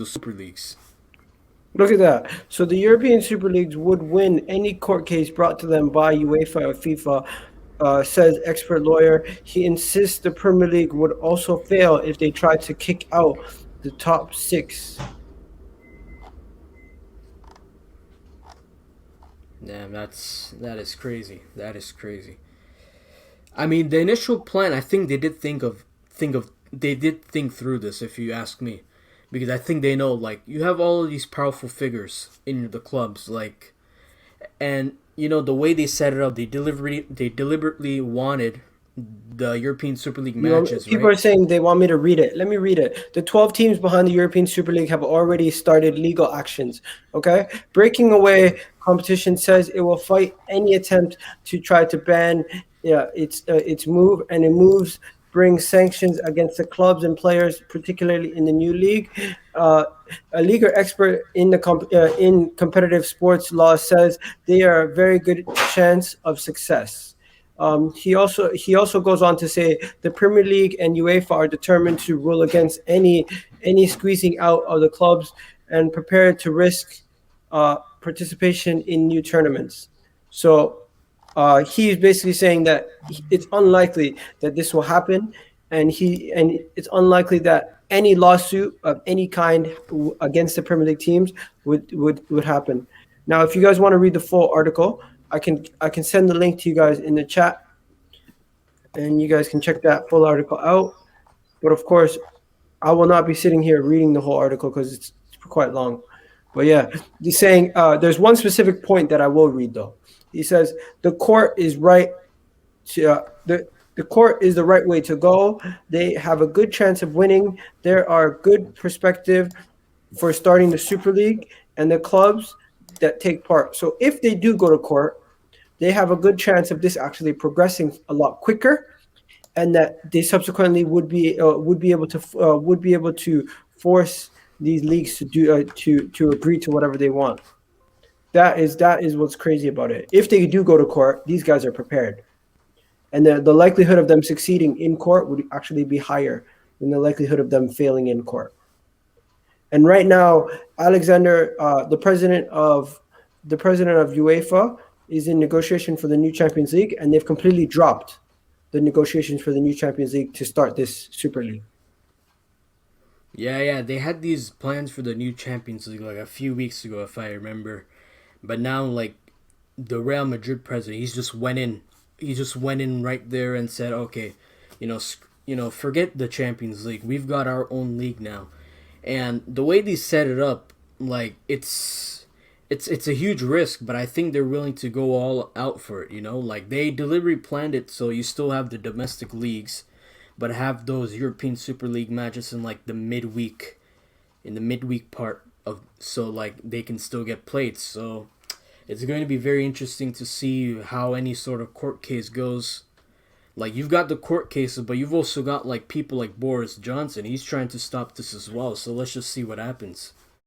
the Super Leagues. Look at that. So the European Super Leagues would win any court case brought to them by UEFA or FIFA, says expert lawyer. He insists the Premier League would also fail if they tried to kick out the top six. Damn, that is crazy. That is crazy. I mean, the initial plan, I think they did think through this. If you ask me, because I think they know, like, you have all of these powerful figures in the clubs, like, and the way they set it up, they deliberately wanted the European Super League matches, People are right? saying they want me to read it. Let me read it. The 12 teams behind the European Super League have already started legal actions. Okay, breaking away competition says it will fight any attempt to try to ban, yeah, its move, and it moves bring sanctions against the clubs and players, particularly in the new league. Uh, a legal expert in in competitive sports law says they are a very good chance of success. He also goes on to say the Premier League and UEFA are determined to rule against any squeezing out of the clubs and prepared to risk participation in new tournaments. So he's basically saying that it's unlikely that this will happen, and it's unlikely that any lawsuit of any kind against the Premier League teams would happen. Now, if you guys want to read the full article, I can send the link to you guys in the chat, and you guys can check that full article out. But of course, I will not be sitting here reading the whole article because it's quite long. But yeah, he's saying there's one specific point that I will read though. He says the court is right to the court is the right way to go. They have a good chance of winning. There are good perspective for starting the Super League and the clubs that take part. So if they do go to court, they have a good chance of this actually progressing a lot quicker, and that they subsequently would be able to force these leagues to do to agree to whatever they want. That is what's crazy about it. If they do go to court, these guys are prepared, and the likelihood of them succeeding in court would actually be higher than the likelihood of them failing in court. And right now, Alexander, the president of UEFA, is in negotiation for the new Champions League, and they've completely dropped the negotiations for the new Champions League to start this Super League. Yeah, yeah, they had these plans for the new Champions League like a few weeks ago, if I remember. But now, like, the Real Madrid president, he just went in right there and said, okay, forget the Champions League. We've got our own league now. And the way they set it up, like, it's a huge risk, but I think they're willing to go all out for it. Like, they deliberately planned it so you still have the domestic leagues, but have those European Super League matches in the midweek part of, so like they can still get played. So it's going to be very interesting to see how any sort of court case goes. Like, you've got the court cases, but you've also got like people like Boris Johnson. He's trying to stop this as well. So let's just see what happens.